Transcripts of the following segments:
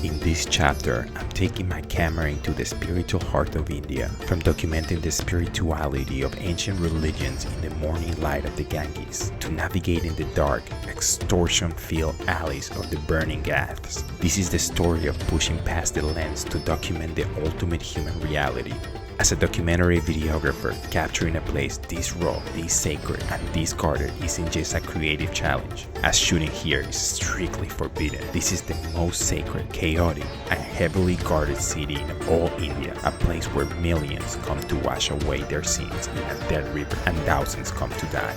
In this chapter, I'm taking my camera into the spiritual heart of India, from documenting the spirituality of ancient religions in the morning light of the Ganges, to navigating the dark, extortion-filled alleys of the burning Ghats. This is the story of pushing past the lens to document the ultimate human reality. As a documentary videographer, capturing a place this raw, this sacred, and this guarded isn't just a creative challenge, as shooting here is strictly forbidden. This is the most sacred, chaotic, and heavily guarded city in all India, a place where millions come to wash away their sins in a dead river and thousands come to die.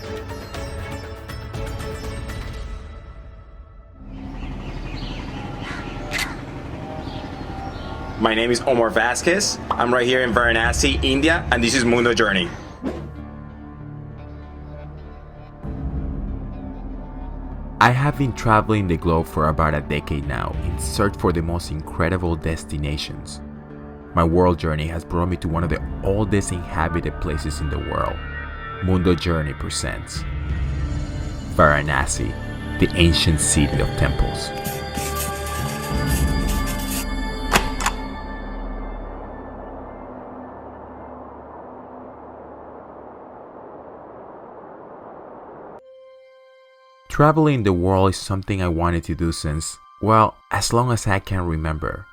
My name is Omar Vasquez. I'm right here in Varanasi, India, and this is Mundo Journey. I have been traveling the globe for about a decade now in search for the most incredible destinations. My world journey has brought me to one of the oldest inhabited places in the world. Mundo Journey presents Varanasi, the ancient city of temples. Traveling the world is something I wanted to do since, well, as long as I can remember.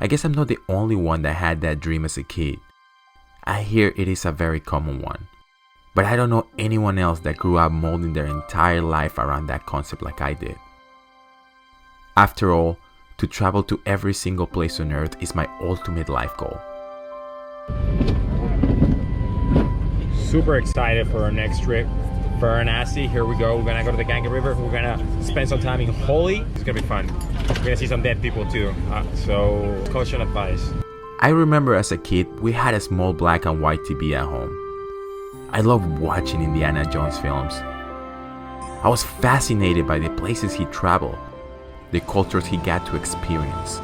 I guess I'm not the only one that had that dream as a kid. I hear it is a very common one. But I don't know anyone else that grew up molding their entire life around that concept like I did. After all, to travel to every single place on earth is my ultimate life goal. Super excited for our next trip. Varanasi, here we go. We're gonna go to the Ganga River. We're gonna spend some time in Holi. It's gonna be fun. We're gonna see some dead people too. So caution advice. I remember as a kid, we had a small black and white TV at home. I loved watching Indiana Jones films. I was fascinated by the places he traveled, the cultures he got to experience.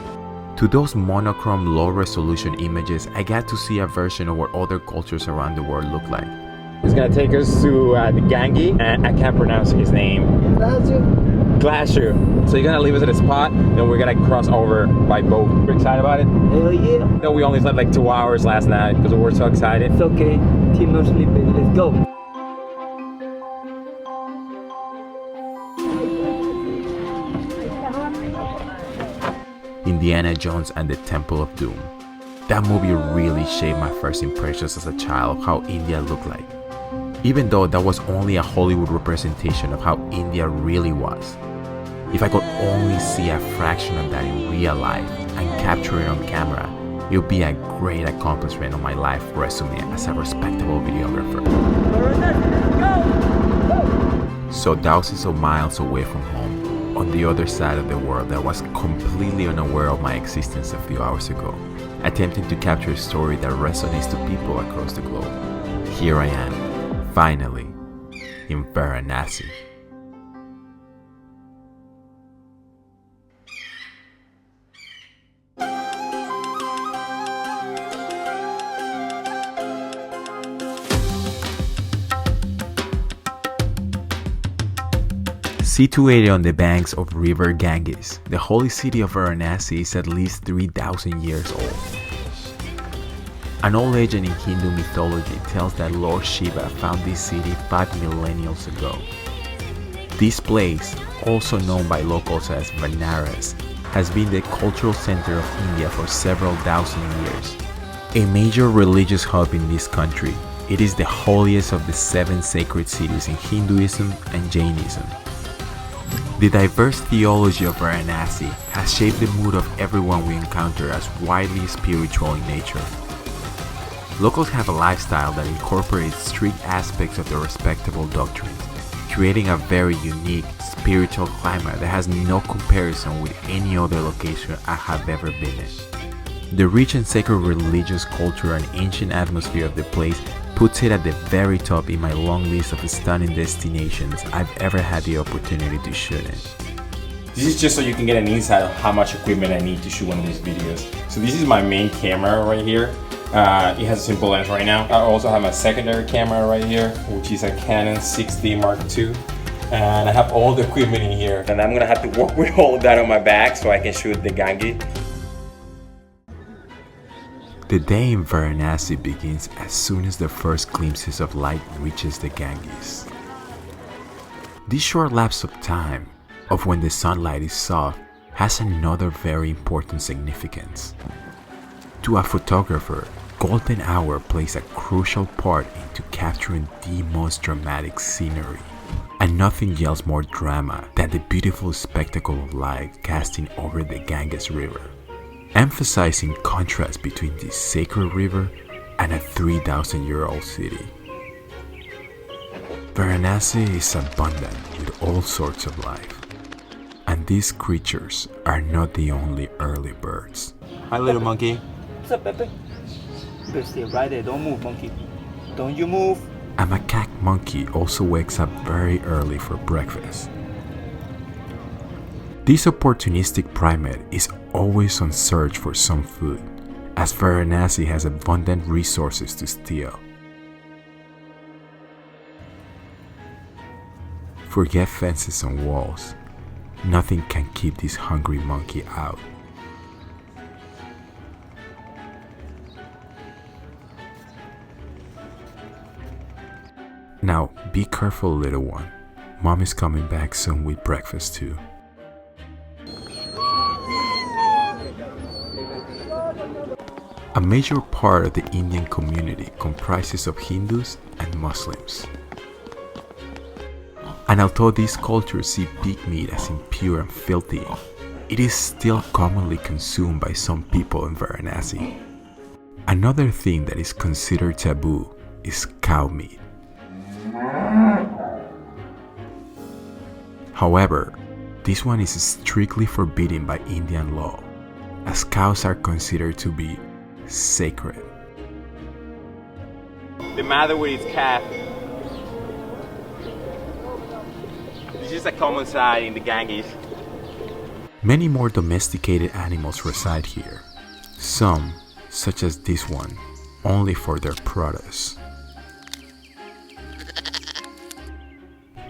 To those monochrome low-resolution images, I got to see a version of what other cultures around the world look like. He's gonna take us to the Gange, and I can't pronounce his name. Glacier. So you're gonna leave us at a spot, then we're gonna cross over by boat. We're excited about it? Hell yeah. No, we only slept like 2 hours last night because we were so excited. It's okay. Team no sleeping. Let's go. Indiana Jones and the Temple of Doom. That movie really shaped my first impressions as a child of how India looked like. Even though that was only a Hollywood representation of how India really was. If I could only see a fraction of that in real life and capture it on camera, it would be a great accomplishment on my life resume as a respectable videographer. So thousands of miles away from home, on the other side of the world, I was completely unaware of my existence a few hours ago, attempting to capture a story that resonates to people across the globe. Here I am, finally, in Varanasi. Situated on the banks of River Ganges, the holy city of Varanasi is at least 3,000 years old. An old legend in Hindu mythology tells that Lord Shiva found this city 5 millennia ago. This place, also known by locals as Varanasi, has been the cultural center of India for several thousand years. A major religious hub in this country, it is the holiest of the 7 sacred cities in Hinduism and Jainism. The diverse theology of Varanasi has shaped the mood of everyone we encounter as widely spiritual in nature. Locals have a lifestyle that incorporates strict aspects of their respectable doctrines, creating a very unique spiritual climate that has no comparison with any other location I have ever been in. The rich and sacred religious culture and ancient atmosphere of the place puts it at the very top in my long list of stunning destinations I've ever had the opportunity to shoot in. This is just so you can get an insight of how much equipment I need to shoot one of these videos. So this is my main camera right here. It has a simple lens right now. I also have my secondary camera right here, which is a Canon 6D Mark II. And I have all the equipment in here. And I'm gonna have to work with all that on my back so I can shoot the Ganges. The day in Varanasi begins as soon as the first glimpses of light reaches the Ganges. This short lapse of time, of when the sunlight is soft, has another very important significance. To a photographer, golden hour plays a crucial part into capturing the most dramatic scenery. And nothing yells more drama than the beautiful spectacle of light casting over the Ganges River, emphasizing contrast between this sacred river and a 3,000-year-old city. Varanasi is abundant with all sorts of life, and these creatures are not the only early birds. Hi, little monkey. What's up, Pepe? Go stay right there. Don't move, monkey. Don't you move. A macaque monkey also wakes up very early for breakfast. This opportunistic primate is always on search for some food, as Varanasi has abundant resources to steal. Forget fences and walls. Nothing can keep this hungry monkey out. Now, be careful, little one. Mom is coming back soon with breakfast too. A major part of the Indian community comprises of Hindus and Muslims. And although these cultures see pig meat as impure and filthy, it is still commonly consumed by some people in Varanasi. Another thing that is considered taboo is cow meat. However, this one is strictly forbidden by Indian law, as cows are considered to be sacred. The mother with his calf. It's just a common sight in the Ganges. Many more domesticated animals reside here. Some, such as this one, only for their produce.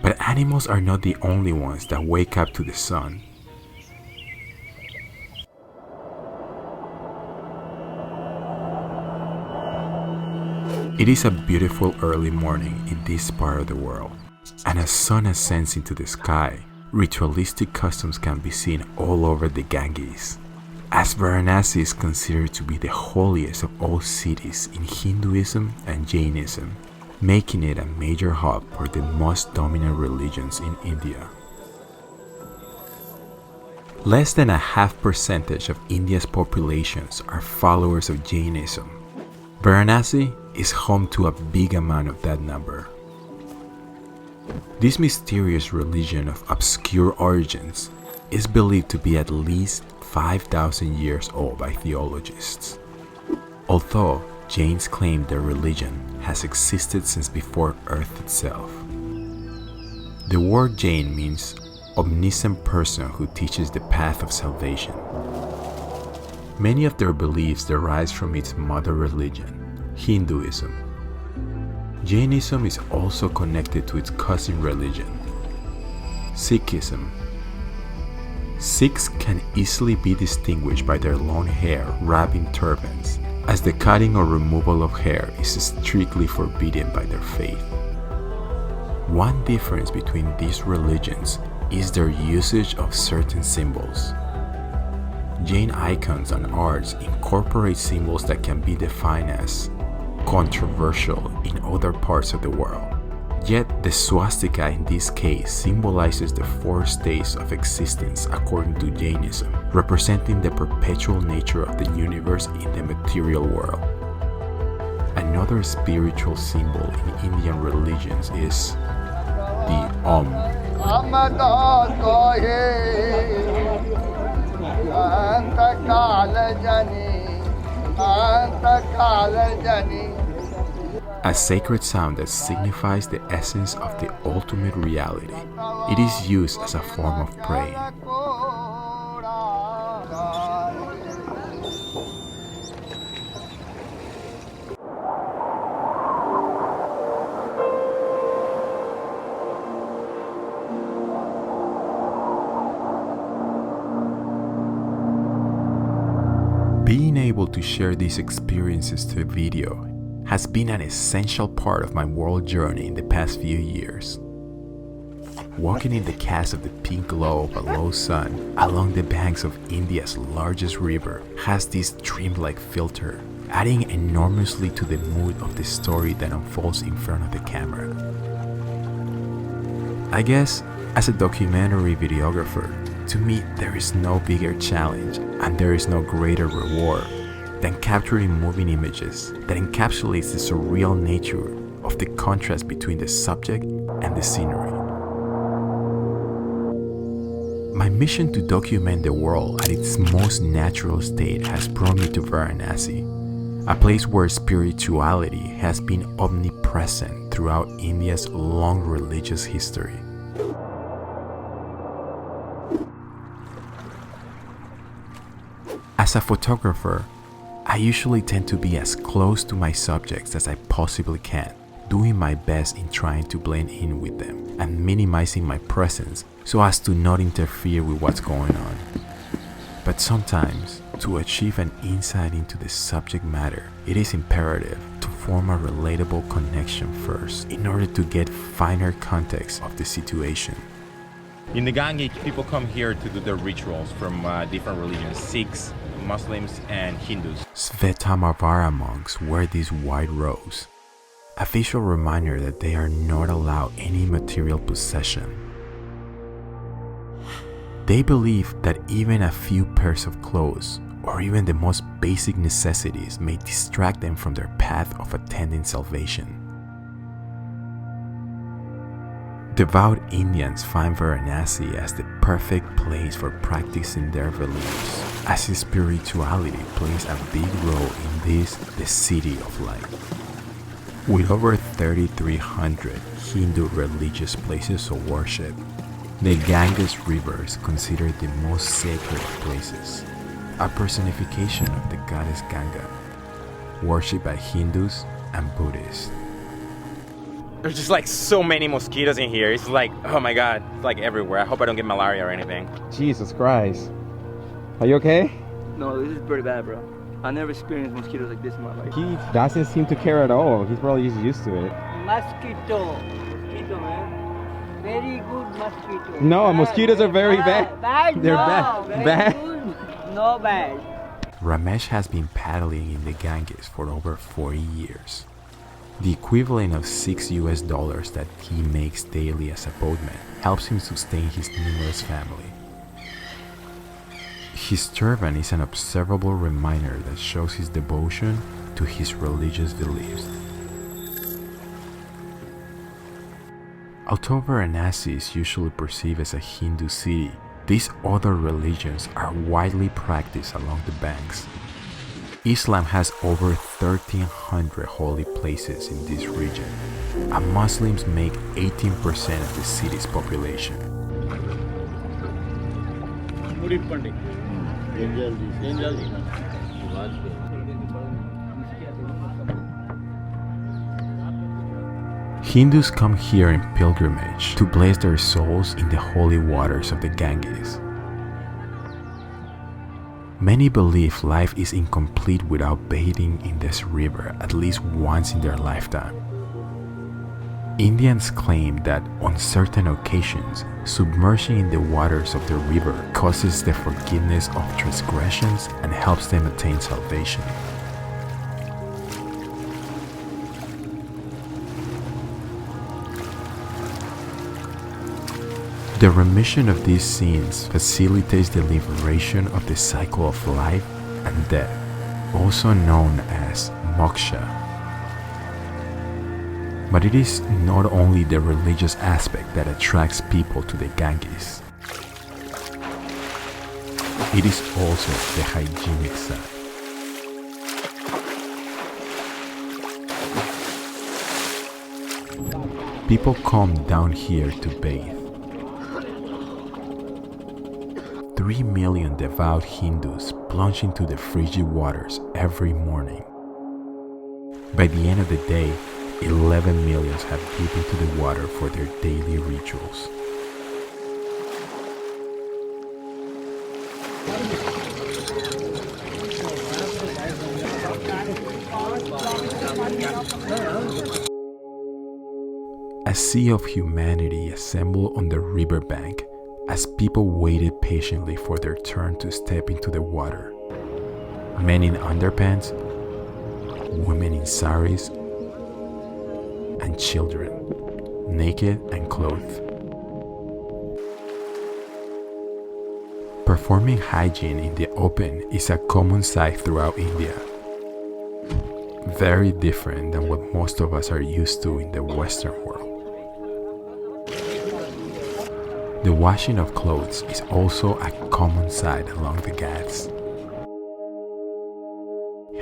But animals are not the only ones that wake up to the sun. It is a beautiful early morning in this part of the world, and as sun ascends into the sky, ritualistic customs can be seen all over the Ganges, as Varanasi is considered to be the holiest of all cities in Hinduism and Jainism, making it a major hub for the most dominant religions in India. Less than 0.5% of India's populations are followers of Jainism. Varanasi is home to a big amount of that number. This mysterious religion of obscure origins is believed to be at least 5,000 years old by theologists, although Jains claim their religion has existed since before Earth itself. The word Jain means omniscient person who teaches the path of salvation. Many of their beliefs derive from its mother religion, Hinduism. Jainism is also connected to its cousin religion, Sikhism. Sikhs can easily be distinguished by their long hair wrapped in turbans, as the cutting or removal of hair is strictly forbidden by their faith. One difference between these religions is their usage of certain symbols. Jain icons and arts incorporate symbols that can be defined as controversial in other parts of the world. Yet the swastika in this case symbolizes the 4 states of existence according to Jainism, representing the perpetual nature of the universe in the material world. Another spiritual symbol in Indian religions is the Om. A sacred sound that signifies the essence of the ultimate reality. It is used as a form of praying. Being able to share these experiences to video has been an essential part of my world journey in the past few years. Walking in the cast of the pink glow of a low sun along the banks of India's largest river has this dreamlike filter, adding enormously to the mood of the story that unfolds in front of the camera. I guess, as a documentary videographer, to me there is no bigger challenge and there is no greater reward than capturing moving images that encapsulates the surreal nature of the contrast between the subject and the scenery. My mission to document the world at its most natural state has brought me to Varanasi, a place where spirituality has been omnipresent throughout India's long religious history. As a photographer, I usually tend to be as close to my subjects as I possibly can, doing my best in trying to blend in with them and minimizing my presence so as to not interfere with what's going on. But sometimes, to achieve an insight into the subject matter, it is imperative to form a relatable connection first in order to get finer context of the situation. In the Ganga, people come here to do their rituals from different religions, Sikhs, Muslims, and Hindus. Svetamavara monks wear these white robes, a visual reminder that they are not allowed any material possession. They believe that even a few pairs of clothes, or even the most basic necessities, may distract them from their path of attaining salvation. Devout Indians find Varanasi as the perfect place for practicing their beliefs, as spirituality plays a big role in this, the city of light. With over 3,300 Hindu religious places of worship, the Ganges River is considered the most sacred of places, a personification of the goddess Ganga, worshipped by Hindus and Buddhists. There's just like so many mosquitoes in here. It's like, oh my god, it's like everywhere. I hope I don't get malaria or anything. Jesus Christ. Are you okay? No, this is pretty bad, bro. I never experienced mosquitoes like this in my life. He doesn't seem to care at all. He's probably just used to it. Mosquito, man. Very good mosquito. No, Bad, mosquitoes are very bad. Bad, They're no. bad. Very Bad. Good. No bad. Ramesh has been paddling in the Ganges for over 40 years. The equivalent of $6 that he makes daily as a boatman helps him sustain his numerous family. His turban is an observable reminder that shows his devotion to his religious beliefs. Although Varanasi is usually perceived as a Hindu city, these other religions are widely practiced along the banks. Islam has over 1,300 holy places in this region, and Muslims make 18% of the city's population. Hindus come here in pilgrimage to bless their souls in the holy waters of the Ganges. Many believe life is incomplete without bathing in this river at least once in their lifetime. Indians claim that on certain occasions, submerging in the waters of the river causes the forgiveness of transgressions and helps them attain salvation. The remission of these sins facilitates the liberation of the cycle of life and death, also known as moksha. But it is not only the religious aspect that attracts people to the Ganges. It is also the hygienic side. People come down here to bathe. 3 million devout Hindus plunge into the frigid waters every morning. By the end of the day, 11 millions have dipped into the water for their daily rituals. A sea of humanity assembled on the riverbank as people waited patiently for their turn to step into the water. Men in underpants, women in saris, and children, naked and clothed. Performing hygiene in the open is a common sight throughout India. Very different than what most of us are used to in the Western world. The washing of clothes is also a common sight along the Ghats.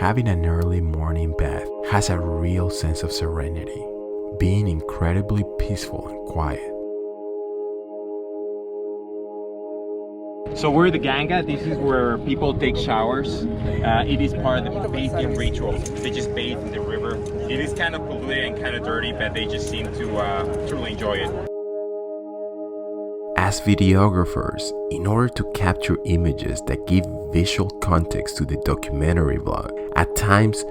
Having an early morning bath has a real sense of serenity, being incredibly peaceful and quiet. So we're the Ganga. This is where people take showers. It is part of the bathing ritual. They just bathe in the river. It is kind of polluted and kind of dirty, but they just seem to truly enjoy it. As videographers, in order to capture images that give visual context to the documentary vlog, at times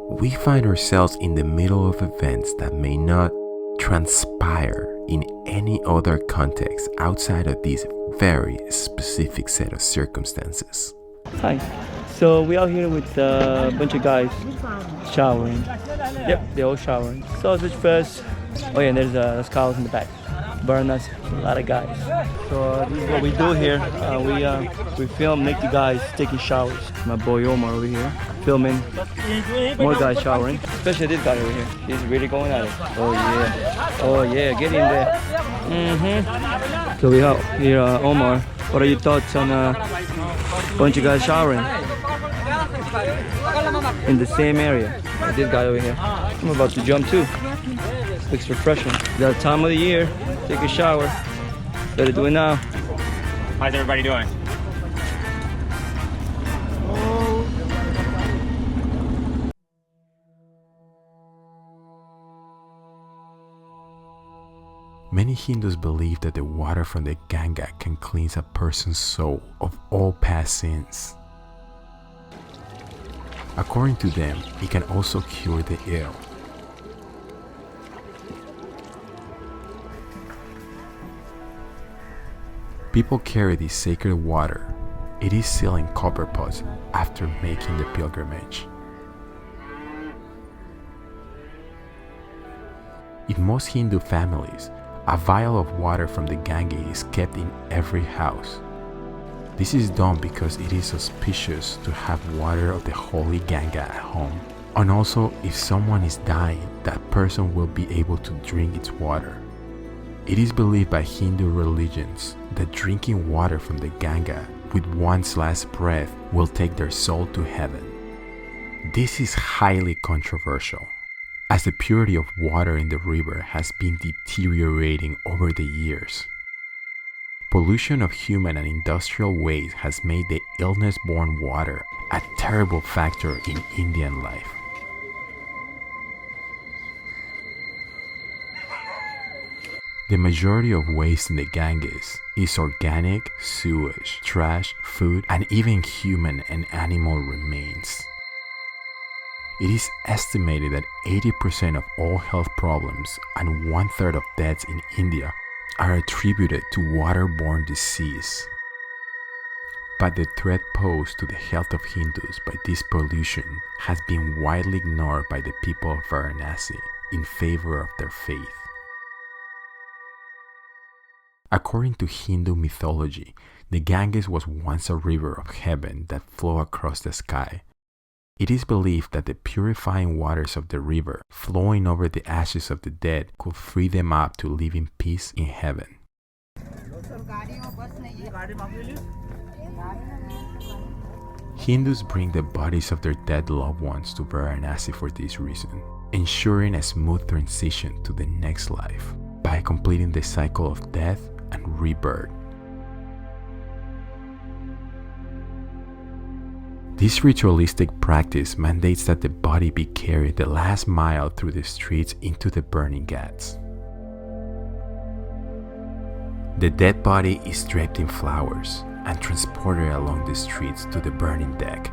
we find ourselves in the middle of events that may not transpire in any other context outside of this very specific set of circumstances. Hi. So we are here with a bunch of guys showering. Yep, they're all showering. Sausage first. Oh yeah, and there's cows in the back. Varanasi, a lot of guys. So this is what we do here. We film naked guys taking showers. My boy Omar over here filming more guys showering. Especially this guy over here. He's really going at it. Oh yeah. Oh yeah, get in there. So we have here Omar. What are your thoughts on a bunch of guys showering in the same area? This guy over here. I'm about to jump too. Looks refreshing. That time of the year, take a shower. Better do it now. How's everybody doing? Many Hindus believe that the water from the Ganga can cleanse a person's soul of all past sins. According to them, it can also cure the ill. People carry this sacred water. It is sealed in copper pots after making the pilgrimage. In most Hindu families, a vial of water from the Ganga is kept in every house. This is done because it is auspicious to have water of the holy Ganga at home. And also, if someone is dying, that person will be able to drink its water. It is believed by Hindu religions that drinking water from the Ganga with one's last breath will take their soul to heaven. This is highly controversial, as the purity of water in the river has been deteriorating over the years. Pollution of human and industrial waste has made the illness-borne water a terrible factor in Indian life. The majority of waste in the Ganges is organic, sewage, trash, food, and even human and animal remains. It is estimated that 80% of all health problems and 1/3 of deaths in India are attributed to waterborne disease. But the threat posed to the health of Hindus by this pollution has been widely ignored by the people of Varanasi in favor of their faith. According to Hindu mythology, the Ganges was once a river of heaven that flowed across the sky. It is believed that the purifying waters of the river, flowing over the ashes of the dead, could free them up to live in peace in heaven. Hindus bring the bodies of their dead loved ones to Varanasi for this reason, ensuring a smooth transition to the next life by completing the cycle of death and rebirth. This ritualistic practice mandates that the body be carried the last mile through the streets into the burning Ghats. The dead body is draped in flowers and transported along the streets to the burning deck.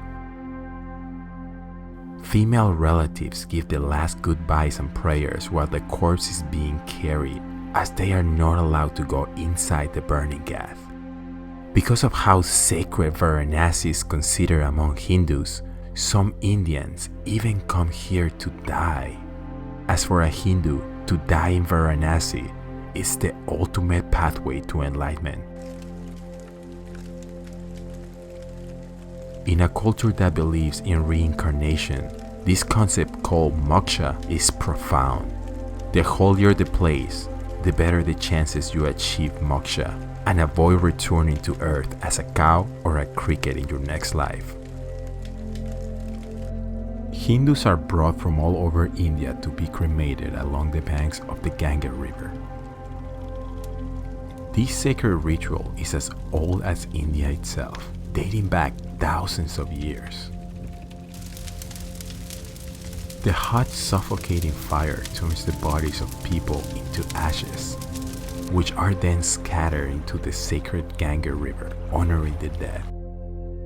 Female relatives give the last goodbyes and prayers while the corpse is being carried, as they are not allowed to go inside the burning Ghat. Because of how sacred Varanasi is considered among Hindus, some Indians even come here to die. As for a Hindu, to die in Varanasi is the ultimate pathway to enlightenment. In a culture that believes in reincarnation, this concept called moksha is profound. The holier the place, the better the chances you achieve moksha and avoid returning to earth as a cow or a cricket in your next life. Hindus are brought from all over India to be cremated along the banks of the Ganga river. This sacred ritual is as old as India itself, dating back thousands of years. The hot, suffocating fire turns the bodies of people into ashes, which are then scattered into the sacred Ganga river, honoring the dead.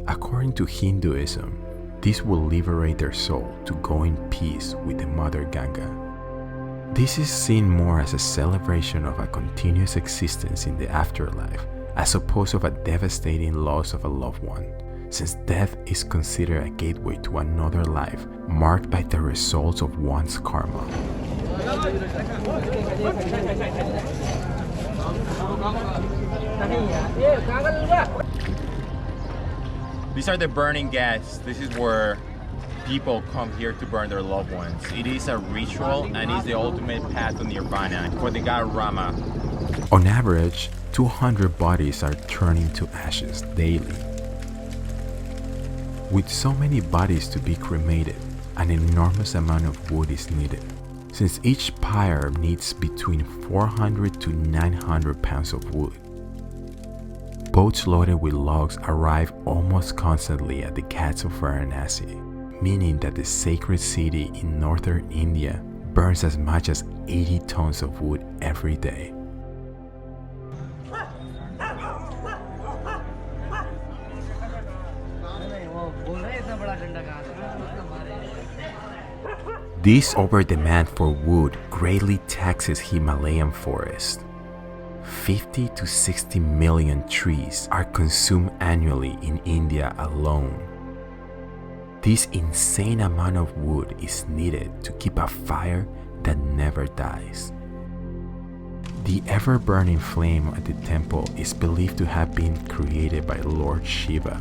According to Hinduism, this will liberate their soul to go in peace with the Mother Ganga. This is seen more as a celebration of a continuous existence in the afterlife, as opposed to a devastating loss of a loved one, since death is considered a gateway to another life marked by the results of one's karma. These are the burning ghats. This is where people come here to burn their loved ones. It is a ritual and is the ultimate path to nirvana for the god Rama. On average, 200 bodies are turned into ashes daily. With so many bodies to be cremated, an enormous amount of wood is needed, since each pyre needs between 400 to 900 pounds of wood. Boats loaded with logs arrive almost constantly at the Ghats of Varanasi, meaning that the sacred city in northern India burns as much as 80 tons of wood every day. This overdemand for wood greatly taxes Himalayan forest. 50 to 60 million trees are consumed annually in India alone. This insane amount of wood is needed to keep a fire that never dies. The ever-burning flame at the temple is believed to have been created by Lord Shiva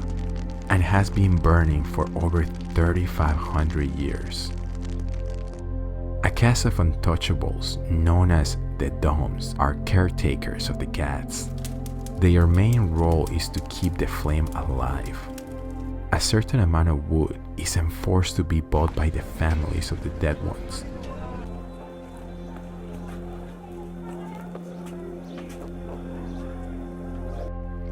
and has been burning for over 3,500 years. A caste of untouchables known as the Doms are caretakers of the Ghats. Their main role is to keep the flame alive. A certain amount of wood is enforced to be bought by the families of the dead ones.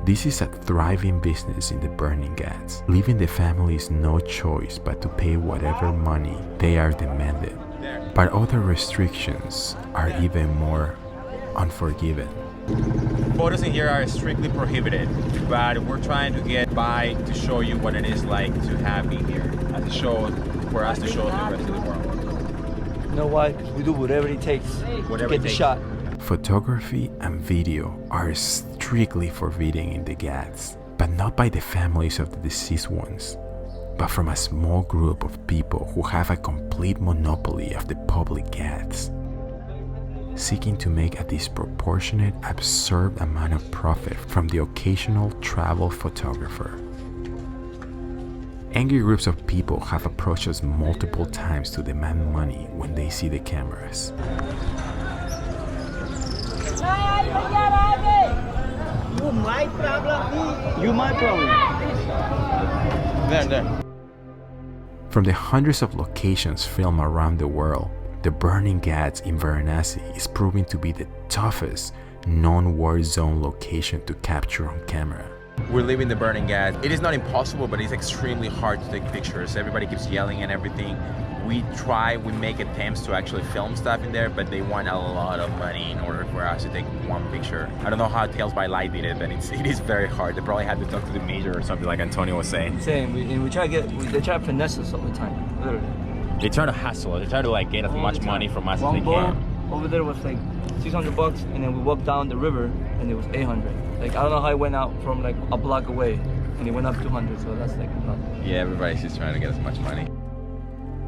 This is a thriving business in the burning Ghats, leaving the families no choice but to pay whatever money they are demanded. But other restrictions are even more unforgiving. Photos in here are strictly prohibited, but we're trying to get by to show you what it is like to have in here as a show for us to show the rest of the world. You know why? Because we do whatever it takes to get the shot. Photography and video are strictly forbidden in the Ghats, but not by the families of the deceased ones, but from a small group of people who have a complete monopoly of the public Ghats, seeking to make a disproportionate, absurd amount of profit from the occasional travel photographer. Angry groups of people have approached us multiple times to demand money when they see the cameras. You my problem. There. From the hundreds of locations filmed around the world, the burning Ghats in Varanasi is proving to be the toughest non-war zone location to capture on camera. We're leaving the burning ghats. It is not impossible, but it's extremely hard to take pictures. Everybody keeps yelling and everything. We make attempts to actually film stuff in there, but they want a lot of money in order for us to take one picture. I don't know how Tales by Light did it, but it is very hard. They probably had to talk to the major or something like Antonio was saying. Same, they try to finesse us all the time, literally. They try to hustle. They try to like get as much money from us as One they boat can. over there was like $600, and then we walked down the river, and it was 800. Like I don't know how it went out from like a block away, and it went up 200. So that's like nothing. Yeah, everybody's just trying to get as much money.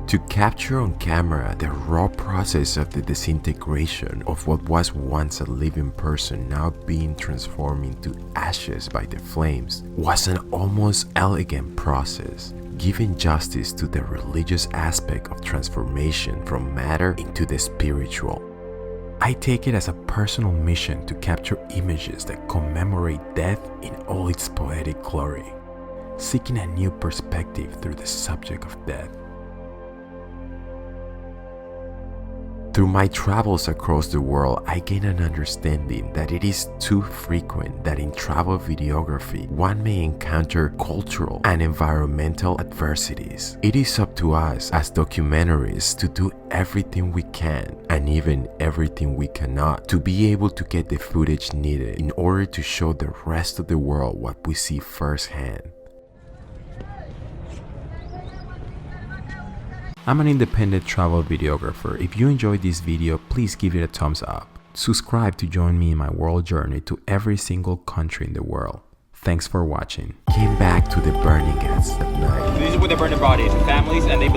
To capture on camera the raw process of the disintegration of what was once a living person now being transformed into ashes by the flames was an almost elegant process, giving justice to the religious aspect of transformation from matter into the spiritual. I take it as a personal mission to capture images that commemorate death in all its poetic glory, seeking a new perspective through the subject of death. Through my travels across the world, I gain an understanding that it is too frequent that in travel videography, one may encounter cultural and environmental adversities. It is up to us as documentarists to do everything we can, and even everything we cannot, to be able to get the footage needed in order to show the rest of the world what we see firsthand. I'm an independent travel videographer. If you enjoyed this video, please give it a thumbs up. Subscribe to join me in my world journey to every single country in the world. Thanks for watching. Came back to the burning Ghats at night. These are where they burn their bodies, the families, and they